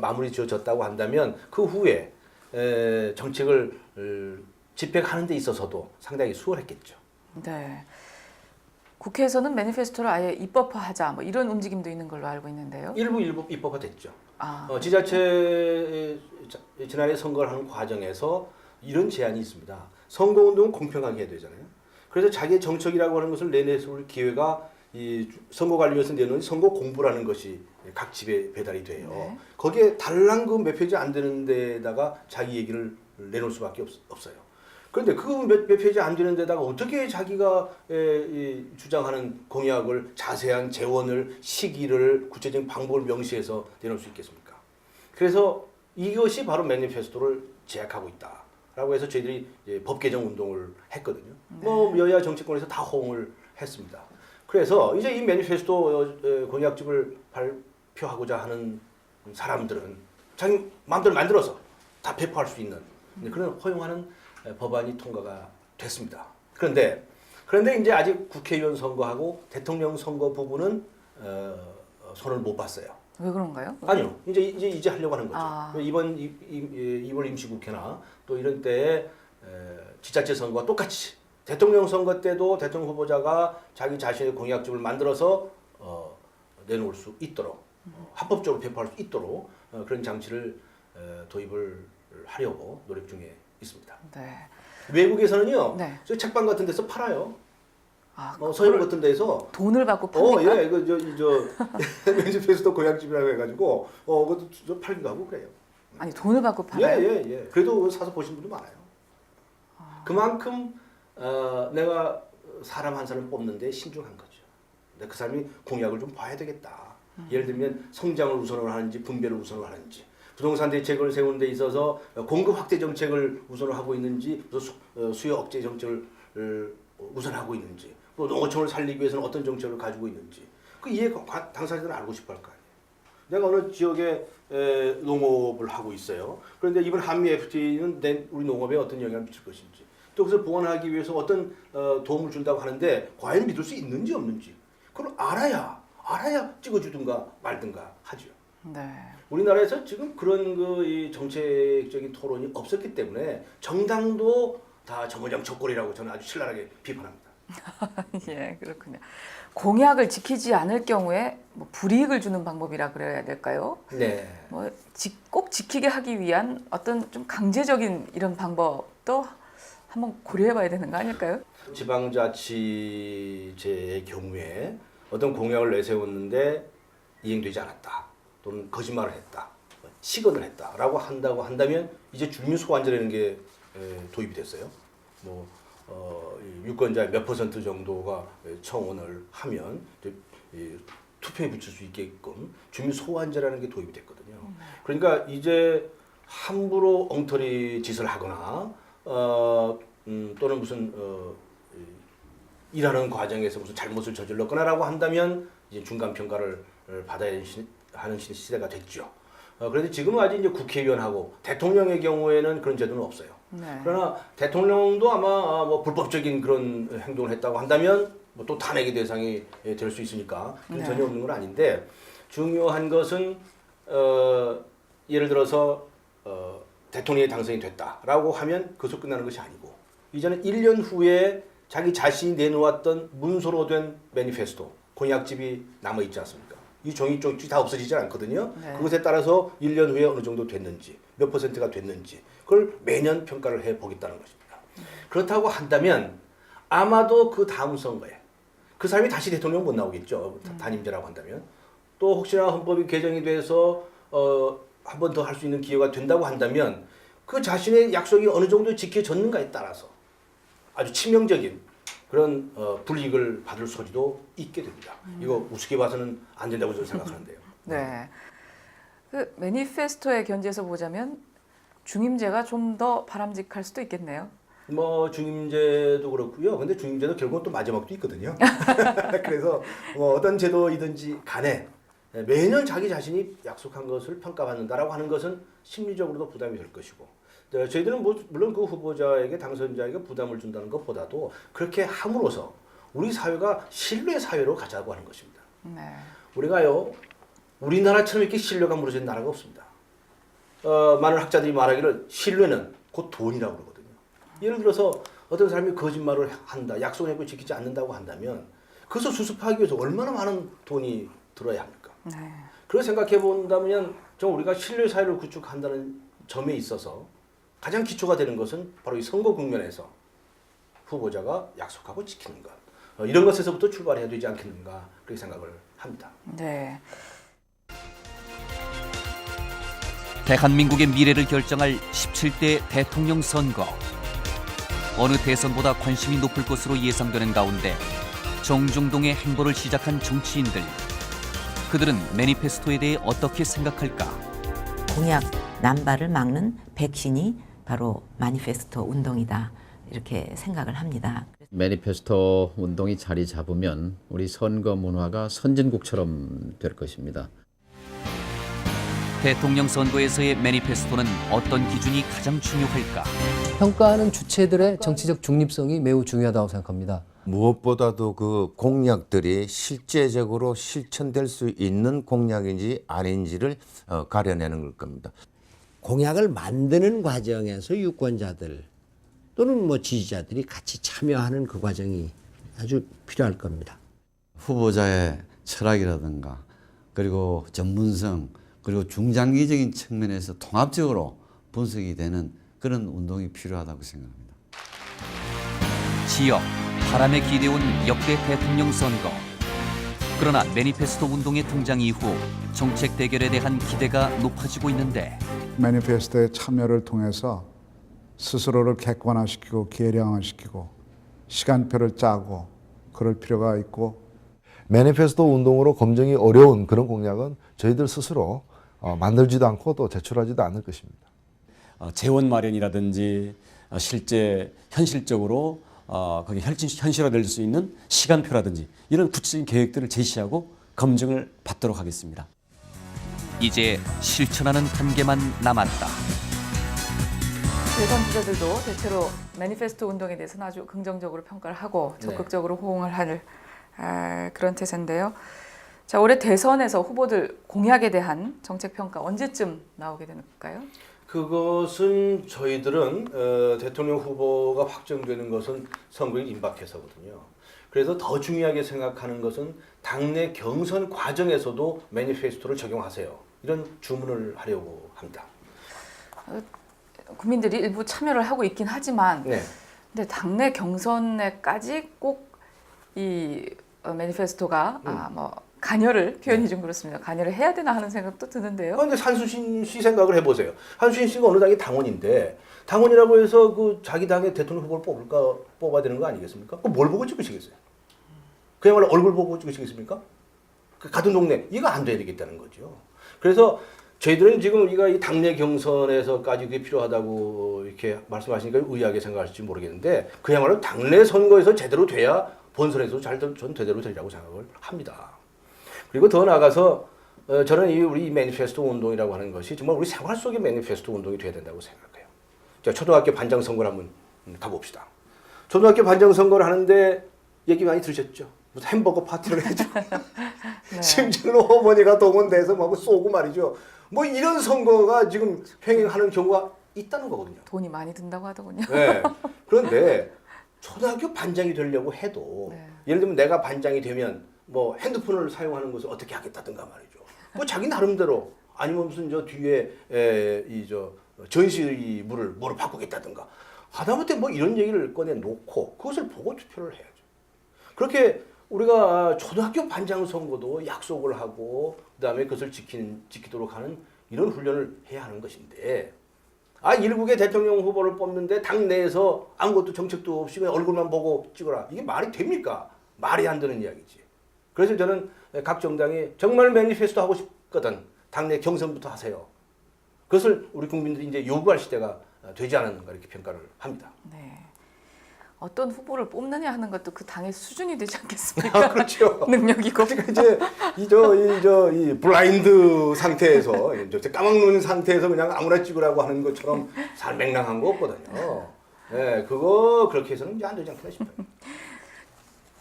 마무리 지어졌다고 한다면 그 후에 정책을 집행하는 데 있어서도 상당히 수월했겠죠. 네. 국회에서는 매니페스토를 아예 입법화하자 뭐 이런 움직임도 있는 걸로 알고 있는데요. 일부 입법화 됐죠. 아, 지자체 지난해 선거를 하는 과정에서 이런 제안이 있습니다. 선거운동은 공평하게 해야 되잖아요. 그래서 자기의 정책이라고 하는 것을 내놓을 기회가 이 선거관리위원회에서 내놓은 선거 공부라는 것이 각 집에 배달이 돼요. 네. 거기에 달랑 그 몇 페이지 안 되는 데다가 자기 얘기를 내놓을 수밖에 없어요. 그런데 그 몇 페이지 안 되는 데다가 어떻게 자기가 주장하는 공약을 자세한 재원을 시기를 구체적인 방법을 명시해서 내놓을 수 있겠습니까? 그래서 이것이 바로 매니페스토를 제약하고 있다라고 해서 저희들이 법 개정 운동을 했거든요. 뭐 여야 정치권에서 다 호응을 했습니다. 그래서 이제 이 매니페스토 공약집을 발표하고자 하는 사람들은 자기 마음대로 만들어서 다 배포할 수 있는 그런 허용하는 법안이 통과가 됐습니다. 그런데 이제 아직 국회의원 선거하고 대통령 선거 부분은 손을 못 봤어요. 왜 그런가요? 아니요, 이제 하려고 하는 거죠. 아. 이번 2월 임시국회나 또 이런 때에 지자체 선거와 똑같이 대통령 선거 때도 대통령 후보자가 자기 자신의 공약집을 만들어서 내놓을 수 있도록 합법적으로 배포할 수 있도록 그런 장치를 도입을 하려고 노력 중에 있습니다. 네. 외국에서는요, 네. 저 책방 같은 데서 팔아요. 아, 서울 같은 데서 돈을 받고 팝니까? 예, 이거 저 매니페스토 공약집이라고 해가지고 그것도 좀 팔기도 하고 그래요. 아니 돈을 받고 팔아요? 예. 그래도 사서 보신 분도 많아요. 그만큼 내가 사람 한 사람 뽑는데 신중한 거죠. 그 사람이 공약을 좀 봐야 되겠다. 예를 들면 성장을 우선으로 하는지 분배를 우선으로 하는지, 부동산 대책을 세우는 데 있어서 공급 확대 정책을 우선으로 하고 있는지, 수요 억제 정책을 우선하고 있는지, 또 농어촌을 살리기 위해서는 어떤 정책을 가지고 있는지, 그 이해 당사자들은 알고 싶어 할 거 아니에요. 내가 어느 지역에 농업을 하고 있어요. 그런데 이번 한미 FTA는 우리 농업에 어떤 영향을 미칠 것인지, 또 그것을 보완하기 위해서 어떤 도움을 준다고 하는데 과연 믿을 수 있는지 없는지 그걸 알아야 찍어주든가 말든가 하죠. 네. 우리나라에서 지금 그런 이 정책적인 토론이 없었기 때문에 정당도 다 정거장 적골이라고 저는 아주 신랄하게 비판합니다. 예, 그렇군요. 공약을 지키지 않을 경우에 뭐 불이익을 주는 방법이라 그래야 될까요? 네. 뭐 꼭 지키게 하기 위한 어떤 좀 강제적인 이런 방법도 한번 고려해봐야 되는 거 아닐까요? 지방자치제의 경우에 어떤 공약을 내세웠는데 이행되지 않았다, 또는 거짓말을 했다, 시건을 했다라고 한다면 이제 주민 소환제라는 게 도입이 됐어요. 뭐 유권자의 몇 % 정도가 청원을 하면 투표에 붙일 수 있게끔 주민 소환제라는 게 도입이 됐거든요. 그러니까 이제 함부로 엉터리 짓을 하거나 또는 무슨 일하는 과정에서 무슨 잘못을 저질렀거나라고 한다면 이제 중간 평가를 받아야 하는 시대가 됐죠. 그런데 지금은 아직 이제 국회의원하고 대통령의 경우에는 그런 제도는 없어요. 네. 그러나 대통령도 아마 뭐 불법적인 그런 행동을 했다고 한다면 뭐 또 탄핵의 대상이 될 수 있으니까 네. 전혀 없는 건 아닌데, 중요한 것은 예를 들어서 대통령이 당선이 됐다라고 하면 그것으로 끝나는 것이 아니고, 이제는 1년 후에 자기 자신이 내놓았던 문서로 된 매니페스토, 공약집이 남아있지 않습니까? 이 종이 쪽지 다 없어지지 않거든요. 네. 그것에 따라서 1년 후에 어느 정도 됐는지, 몇 %가 됐는지, 그걸 매년 평가를 해보겠다는 것입니다. 그렇다고 한다면 아마도 그 다음 선거에 그 사람이 다시 대통령 못 나오겠죠. 단임제라고 한다면. 또 혹시나 헌법이 개정이 돼서 한 번 더 할 수 있는 기회가 된다고 한다면 그 자신의 약속이 어느 정도 지켜졌는가에 따라서 아주 치명적인 그런 불이익을 받을 소지도 있게 됩니다. 이거 우습게 봐서는 안 된다고 저는 생각하는데요. 네. 그 매니페스토의 견지에서 보자면 중임제가 좀 더 바람직할 수도 있겠네요. 뭐 중임제도 그렇고요. 근데 중임제도 결국은 또 마지막도 있거든요. 그래서 뭐 어떤 제도이든지 간에 매년 자기 자신이 약속한 것을 평가받는다라고 하는 것은 심리적으로도 부담이 될 것이고, 저희들은 물론 그 후보자에게, 당선자에게 부담을 준다는 것보다도 그렇게 함으로써 우리 사회가 신뢰 사회로 가자고 하는 것입니다. 네. 우리가요, 우리나라처럼 이렇게 신뢰가 무너진 나라가 없습니다. 많은 학자들이 말하기를 신뢰는 곧 돈이라고 그러거든요. 예를 들어서 어떤 사람이 거짓말을 한다, 약속을 했고 지키지 않는다고 한다면 그것을 수습하기 위해서 얼마나 많은 돈이 들어야 합니까? 네. 그걸 생각해 본다면 좀 우리가 신뢰 사회를 구축한다는 점에 있어서 가장 기초가 되는 것은 바로 이 선거 국면에서 후보자가 약속하고 지키는 것. 이런 것에서부터 출발해야 되지 않겠는가 그렇게 생각을 합니다. 네. 대한민국의 미래를 결정할 17대 대통령 선거. 어느 대선보다 관심이 높을 것으로 예상되는 가운데 정중동의 행보를 시작한 정치인들. 그들은 매니페스토에 대해 어떻게 생각할까? 공약 남발을 막는 백신이 바로 마니페스토 운동이다. 이렇게 생각을 합니다. 매니페스토 운동이 자리 잡으면 우리 선거 문화가 선진국처럼 될 것입니다. 대통령 선거에서의 매니페스토는 어떤 기준이 가장 중요할까? 평가하는 주체들의 정치적 중립성이 매우 중요하다고 생각합니다. 무엇보다도 그 공약들이 실제적으로 실천될 수 있는 공약인지 아닌지를 가려내는 걸 겁니다. 공약을 만드는 과정에서 유권자들 또는 뭐 지지자들이 같이 참여하는 그 과정이 아주 필요할 겁니다. 후보자의 철학이라든가 그리고 전문성 그리고 중장기적인 측면에서 통합적으로 분석이 되는 그런 운동이 필요하다고 생각합니다. 지역, 바람에 기대온 역대 대통령 선거. 그러나 매니페스토 운동의 등장 이후 정책 대결에 대한 기대가 높아지고 있는데 매니페스토의 참여를 통해서 스스로를 객관화시키고 계량화시키고 시간표를 짜고 그럴 필요가 있고 매니페스토 운동으로 검증이 어려운 그런 공약은 저희들 스스로 만들지도 않고 또 제출하지도 않을 것입니다. 재원 마련이라든지 실제 현실적으로 그게 현실화될 수 있는 시간표라든지 이런 구체적인 계획들을 제시하고 검증을 받도록 하겠습니다. 이제 실천하는 단계만 남았다. 대선 주자들도 대체로 매니페스토 운동에 대해서는 아주 긍정적으로 평가를 하고 적극적으로 호응을 할 그런 태세인데요. 자, 올해 대선에서 후보들 공약에 대한 정책 평가 언제쯤 나오게 될까요? 그것은 저희들은 대통령 후보가 확정되는 것은 선거일 임박해서거든요. 그래서 더 중요하게 생각하는 것은 당내 경선 과정에서도 매니페스토를 적용하세요. 이런 주문을 하려고 합니다. 국민들이 일부 참여를 하고 있긴 하지만 근데 당내 경선에까지 꼭 이 매니페스토가 뭐 간여를 표현이 좀 그렇습니다. 간여를 해야 되나 하는 생각도 드는데요. 그런데 한수신 씨 생각을 해보세요. 한수신 씨가 어느 당의 당원인데 당원이라고 해서 그 자기 당의 대통령 후보를 뽑아야 되는 거 아니겠습니까? 그럼 뭘 보고 찍으시겠어요? 그야말로 얼굴 보고 찍으시겠습니까? 같은 동네 이거 안 돼야 되겠다는 거죠. 그래서 저희들은 지금 우리가 이 당내 경선에서까지 그게 필요하다고 이렇게 말씀하시니까 의아하게 생각하실지 모르겠는데 그야말로 당내 선거에서 제대로 돼야 본선에서 전 제대로 되리라고 생각을 합니다. 그리고 더 나아가서 저는 이 우리 매니페스토 운동이라고 하는 것이 정말 우리 생활 속의 매니페스토 운동이 돼야 된다고 생각해요. 자, 초등학교 반장 선거를 한번 가봅시다. 초등학교 반장 선거를 하는데 얘기 많이 들으셨죠? 무슨 햄버거 파티를 해줘. 심지어는 어머니가 동원돼서 막 쏘고 말이죠. 뭐 이런 선거가 지금 횡행하는 경우가 있다는 거거든요. 돈이 많이 든다고 하더군요. 네. 그런데 초등학교 반장이 되려고 해도 예를 들면 내가 반장이 되면 뭐 핸드폰을 사용하는 것을 어떻게 하겠다든가 말이죠. 뭐 자기 나름대로 아니면 무슨 저 뒤에 전시물을 뭐로 바꾸겠다든가 하다못해 뭐 이런 얘기를 꺼내 놓고 그것을 보고 투표를 해야죠. 그렇게 우리가 초등학교 반장 선거도 약속을 하고 그다음에 그것을 지키도록 하는 이런 훈련을 해야 하는 것인데 일국의 대통령 후보를 뽑는데 당내에서 아무것도 정책도 없이 그냥 얼굴만 보고 찍어라. 이게 말이 됩니까? 말이 안 되는 이야기지. 그래서 저는 각 정당이 정말 매니페스토 하고 싶거든. 당내 경선부터 하세요. 그것을 우리 국민들이 이제 요구할 시대가 되지 않았는가 이렇게 평가를 합니다. 네. 어떤 후보를 뽑느냐 하는 것도 그 당의 수준이 되지 않겠습니까? 그렇죠. 능력이고. 이제 이 블라인드 상태에서 까막 눈 상태에서 그냥 아무나 찍으라고 하는 것처럼 살맹랑한 거 없거든요. 네, 그거 그렇게 해서는 이제 안 되지 않겠나 싶어요.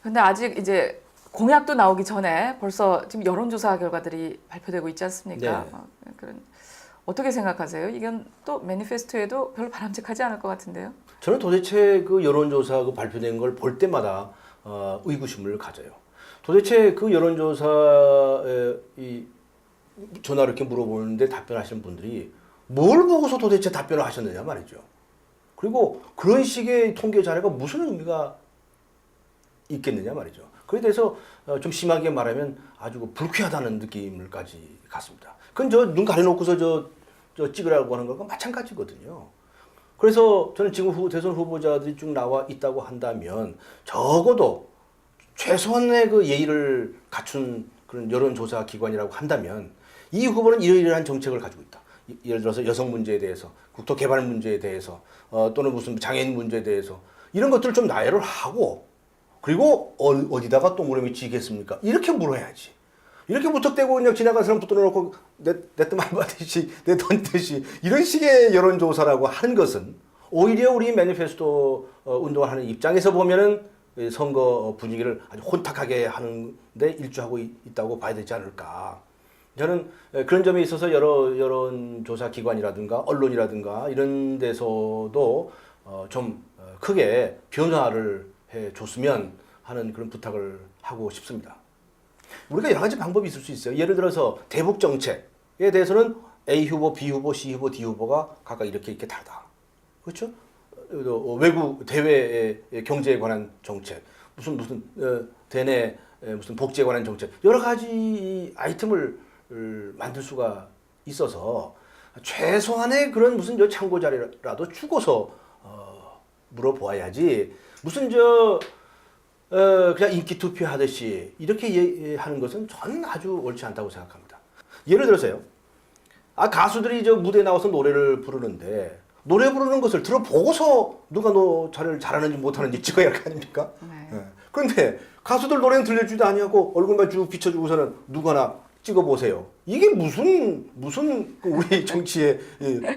근데 아직 이제 공약도 나오기 전에 벌써 지금 여론조사 결과들이 발표되고 있지 않습니까? 네. 그런 어떻게 생각하세요? 이건 또 매니페스토에도 별로 바람직하지 않을 것 같은데요? 저는 도대체 그 여론조사 발표된 걸 볼 때마다 의구심을 가져요. 도대체 그 여론조사에 이 전화를 이렇게 물어보는데 답변하시는 분들이 뭘 보고서 도대체 답변을 하셨느냐 말이죠. 그리고 그런 식의 통계 자료가 무슨 의미가 있겠느냐 말이죠. 그에 대해서 좀 심하게 말하면 아주 불쾌하다는 느낌을까지 갖습니다. 그건 저 눈 가려놓고서 저 찍으라고 하는 것과 마찬가지거든요. 그래서 저는 지금 대선 후보자들이 쭉 나와 있다고 한다면 적어도 최소한의 그 예의를 갖춘 그런 여론조사 기관이라고 한다면 이 후보는 이러이러한 정책을 가지고 있다. 예를 들어서 여성 문제에 대해서, 국토 개발 문제에 대해서, 또는 무슨 장애인 문제에 대해서 이런 것들을 좀 나열을 하고 그리고 어디다가 또 무릎이 지겠습니까? 이렇게 물어야지. 이렇게 무턱대고 그냥 지나간 사람 붙들어놓고 내 뜻 말 받듯이 내 던듯이 이런 식의 여론조사라고 하는 것은 오히려 우리 매니페스토 운동을 하는 입장에서 보면은 선거 분위기를 아주 혼탁하게 하는데 일조하고 있다고 봐야 되지 않을까. 저는 그런 점에 있어서 여러 여론조사 기관이라든가 언론이라든가 이런 데서도 좀 크게 변화를 해줬으면 하는 그런 부탁을 하고 싶습니다. 우리가 여러 가지 방법이 있을 수 있어요. 예를 들어서 대북 정책에 대해서는 A 후보, B 후보, C 후보, D 후보가 각각 이렇게 다르다. 그렇죠? 외국 대외 경제에 관한 정책, 무슨 대내 무슨 복지에 관한 정책, 여러 가지 아이템을 만들 수가 있어서 최소한의 그런 무슨 참고 자료라도 주고서 물어보아야지 무슨 그냥 인기 투표하듯이 이렇게 하는 것은 저는 아주 옳지 않다고 생각합니다. 예를 들어서요. 가수들이 무대에 나와서 노래를 부르는데 노래 부르는 것을 들어보고서 누가 잘하는지 못하는지 찍어야 할 거 아닙니까? 네. 그런데 가수들 노래는 들려주지도 아니하고 얼굴만 쭉 비춰주고서는 누구나 찍어보세요. 이게 무슨 우리 정치에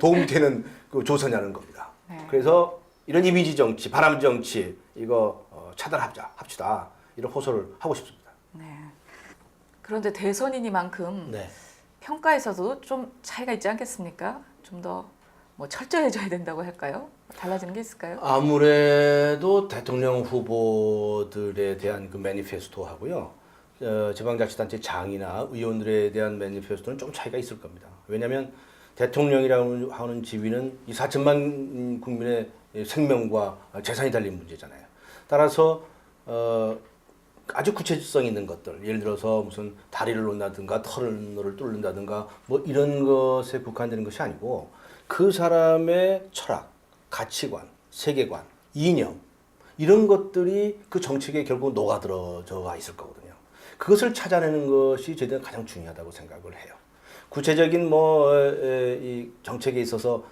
도움이 되는 그 조사냐는 겁니다. 네. 그래서 이런 이미지 정치, 바람 정치 이거 차단합시다. 이런 호소를 하고 싶습니다. 네. 그런데 대선이니만큼 네. 평가에서도 좀 차이가 있지 않겠습니까? 좀 더 철저해져야 된다고 할까요? 달라지는 게 있을까요? 아무래도 대통령 후보들에 대한 그 매니페스토하고요. 지방자치단체 장이나 의원들에 대한 매니페스토는 좀 차이가 있을 겁니다. 왜냐하면 대통령이라고 하는 지위는 이 4천만 국민의 생명과 재산이 달린 문제잖아요. 따라서 아주 구체성 있는 것들, 예를 들어서 무슨 다리를 놓는다든가 터널을 뚫는다든가 이런 것에 국한되는 것이 아니고 그 사람의 철학, 가치관, 세계관, 이념 이런 것들이 그 정책에 결국 녹아들어져 있을 거거든요. 그것을 찾아내는 것이 저희들은 가장 중요하다고 생각을 해요. 구체적인 이 정책에 있어서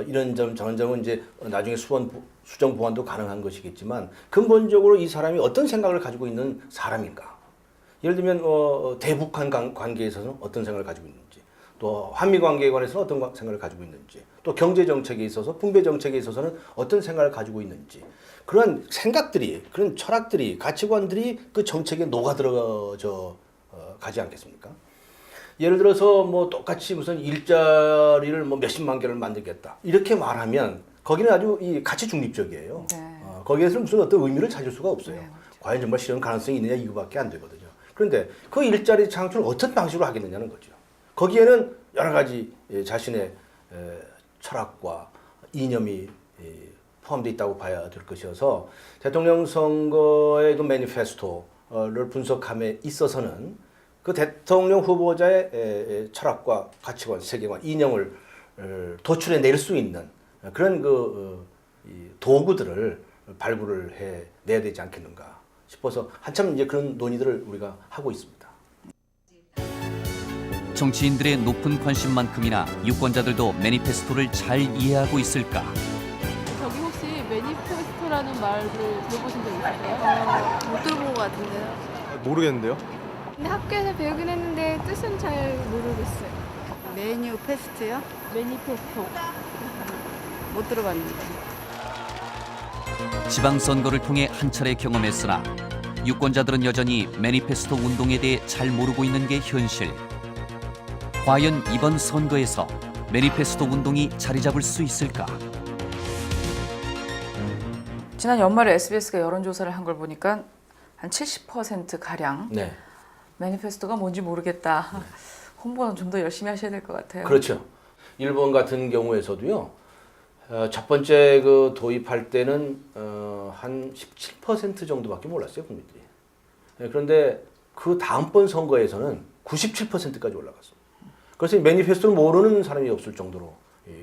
이런 점 저런 점은 이제 나중에 수정 보완도 가능한 것이겠지만 근본적으로 이 사람이 어떤 생각을 가지고 있는 사람인가. 예를 들면 대북한 관계에 있어서는 어떤 생각을 가지고 있는지, 또 한미 관계에 관해서는 어떤 생각을 가지고 있는지, 또 경제 정책에 있어서 분배 정책에 있어서는 어떤 생각을 가지고 있는지, 그런 생각들이, 그런 철학들이, 가치관들이 그 정책에 녹아들어져 가지 않겠습니까? 예를 들어서 똑같이 무슨 일자리를 몇십만 개를 만들겠다 이렇게 말하면 거기는 아주 이 가치 중립적이에요. 네. 거기에서 무슨 어떤 의미를 찾을 수가 없어요. 네, 과연 정말 실현 가능성이 있느냐 이거밖에 안 되거든요. 그런데 그 일자리 창출을 어떤 방식으로 하겠느냐는 거죠. 거기에는 여러 가지 자신의 철학과 이념이 포함되어 있다고 봐야 될 것이어서 대통령 선거의 그 매니페스토를 분석함에 있어서는 그 대통령 후보자의 철학과 가치관, 세계관, 이념을 도출해 낼 수 있는 그런 도구들을 발굴을 해내야 되지 않겠는가 싶어서 한참 이제 그런 논의들을 우리가 하고 있습니다. 정치인들의 높은 관심만큼이나 유권자들도 매니페스토를 잘 이해하고 있을까? 저기 혹시 매니페스토라는 말을 들어보신 적 있으세요? 못 들어본 것 같은데요. 모르겠는데요? 근데 학교에서 배우긴 했는데 뜻은 잘 모르겠어요. 매니페스토요? 매니페스토. 못 들어봤는데. 지방선거를 통해 한 차례 경험했으나 유권자들은 여전히 매니페스토 운동에 대해 잘 모르고 있는 게 현실. 과연 이번 선거에서 매니페스토 운동이 자리 잡을 수 있을까? 지난 연말에 SBS가 여론조사를 한 걸 보니까 한 70% 가량 네. 매니페스토가 뭔지 모르겠다. 홍보는 좀 더 열심히 하셔야 될 것 같아요. 그렇죠. 일본 같은 경우에서도요. 첫 번째 그 도입할 때는 한 17% 정도밖에 몰랐어요, 국민들이. 그런데 그 다음번 선거에서는 97%까지 올라갔어요. 그래서 매니페스토를 모르는 사람이 없을 정도로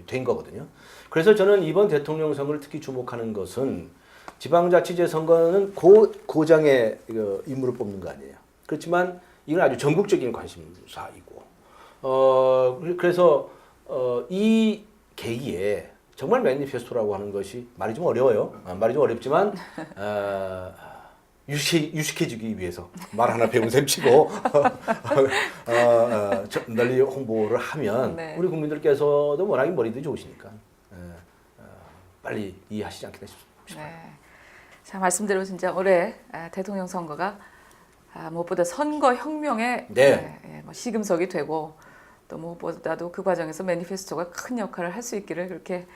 된 거거든요. 그래서 저는 이번 대통령 선거를 특히 주목하는 것은 지방자치제 선거는 고장의 인물을 뽑는 거 아니에요. 그렇지만 이건 아주 전국적인 관심사이고, 그래서 이 계기에 정말 매니페스토라고 하는 것이 말이 좀 어려워요. 말이 좀 어렵지만 유식해지기 위해서 말 하나 배운 셈 치고 널리 홍보를 하면 네. 우리 국민들께서도 워낙에 머리도 좋으시니까 빨리 이해하시지 않겠나 싶습니다. 네. 자, 말씀대로 진짜 올해 대통령 선거가 무엇보다 선거 혁명의 네. 뭐 시금석이 되고 또 무엇보다도 그 과정에서 매니페스토가 큰 역할을 할 수 있기를 그렇게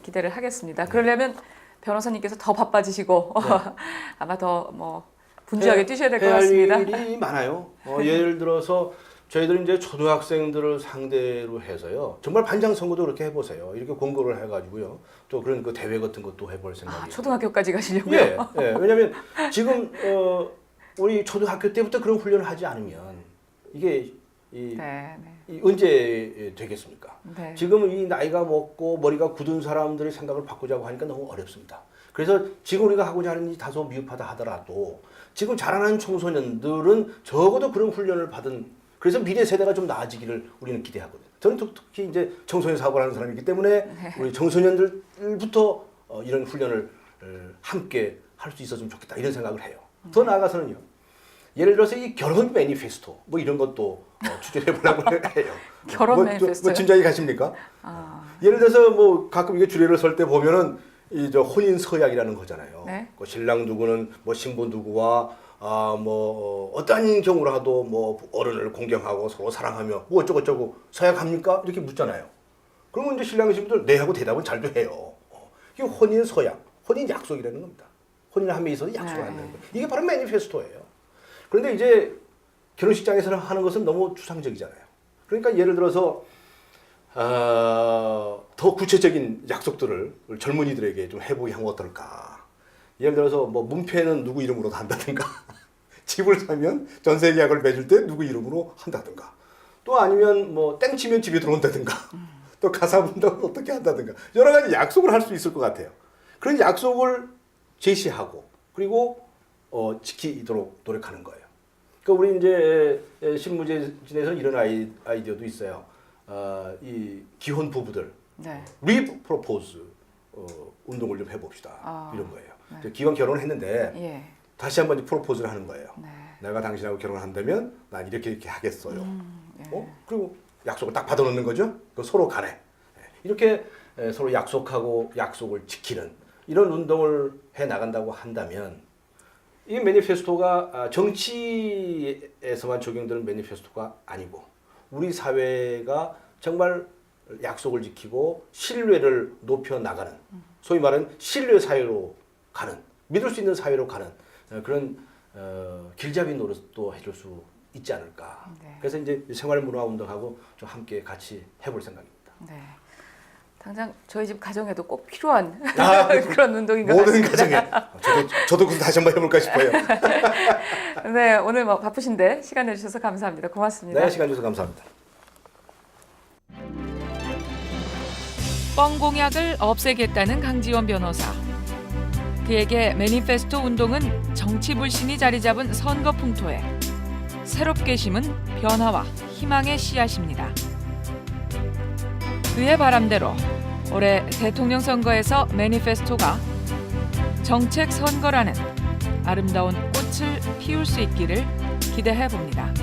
기대를 하겠습니다. 그러려면 변호사님께서 더 바빠지시고 아마 더 뭐 분주하게 뛰셔야 될 것 같습니다. 할 일이 많아요. 예를 들어서 저희들 이제 초등학생들을 상대로 해서요. 정말 반장 선거도 그렇게 해보세요. 이렇게 공고를 해가지고요. 또 그런 그 대회 같은 것도 해볼 생각이. 초등학교까지 가시려고요? 예, 예. 왜냐하면 지금 우리 초등학교 때부터 그런 훈련을 하지 않으면 이게 언제 되겠습니까? 네. 지금 이 나이가 먹고 머리가 굳은 사람들의 생각을 바꾸자고 하니까 너무 어렵습니다. 그래서 지금 우리가 하고자 하는 일이 다소 미흡하다 하더라도 지금 자라나는 청소년들은 적어도 그런 훈련을 받은, 그래서 미래 세대가 좀 나아지기를 우리는 기대하거든요. 저는 특히 이제 청소년 사업을 하는 사람이기 때문에 우리 청소년들부터 이런 훈련을 함께 할 수 있었으면 좋겠다 이런 생각을 해요. 더 나아가서는요. 예를 들어서 이 결혼 매니페스토 뭐 이런 것도 추진해 보려고 해요. 결혼 매니페스토요? 뭐 짐작이 가십니까? 예를 들어서 뭐 가끔 이게 주례를 설 때 보면은 이 저 혼인 서약이라는 거잖아요. 네. 그 신랑 누구는 뭐 신부 누구와 뭐 어떤 경우라도 뭐 어른을 공경하고 서로 사랑하며 뭐 어쩌고저쩌고 서약합니까? 이렇게 묻잖아요. 그러면 이제 신랑 신부들 네 하고 대답은 잘도 해요. 이게 혼인 서약, 혼인 약속이라는 겁니다. 혼인을 함에 있어서 약속을 한다는 거예요. 이게 바로 매니페스토예요. 그런데 이제 결혼식장에서는 하는 것은 너무 추상적이잖아요. 그러니까 예를 들어서 더 구체적인 약속들을 젊은이들에게 좀 해보게 하면 어떨까. 예를 들어서 뭐 문패는 누구 이름으로 한다든가 집을 사면 전세 계약을 맺을 때 누구 이름으로 한다든가 또 아니면 뭐 땡 치면 집에 들어온다든가 또 가사 분담은 어떻게 한다든가 여러 가지 약속을 할 수 있을 것 같아요. 그런 약속을 제시하고 그리고 지키도록 노력하는 거예요. 그러니까 우리 이제 실무진에서 이런 아이디어도 있어요. 이 기혼 부부들 리프로포즈 운동을 좀 해봅시다. 이런 거예요. 네. 기왕 결혼을 했는데 예. 다시 한번 프로포즈를 하는 거예요. 네. 내가 당신하고 결혼한다면 난 이렇게 하겠어요. 그리고 약속을 딱 받아놓는 거죠. 서로 간에 이렇게 서로 약속하고 약속을 지키는 이런 운동을 해 나간다고 한다면 이 매니페스토가 정치에서만 적용되는 매니페스토가 아니고 우리 사회가 정말 약속을 지키고 신뢰를 높여 나가는 소위 말하는 신뢰 사회로 가는 믿을 수 있는 사회로 가는 그런 길잡이 노릇도 해줄 수 있지 않을까. 네. 그래서 이제 생활문화운동하고 좀 함께 같이 해볼 생각입니다. 네. 당장 저희 집 가정에도 꼭 필요한 그런 운동인 것 모든 같습니다. 가정에. 저도 그럼 다시 한번 해볼까 싶어요. 네, 오늘 뭐 바쁘신데 시간 내주셔서 감사합니다. 고맙습니다. 네, 시간 주셔서 감사합니다. 뻥 공약을 없애겠다는 강지원 변호사. 그에게 매니페스토 운동은 정치 불신이 자리 잡은 선거 풍토에 새롭게 심은 변화와 희망의 씨앗입니다. 그의 바람대로 올해 대통령 선거에서 매니페스토가 정책 선거라는 아름다운 꽃을 피울 수 있기를 기대해 봅니다.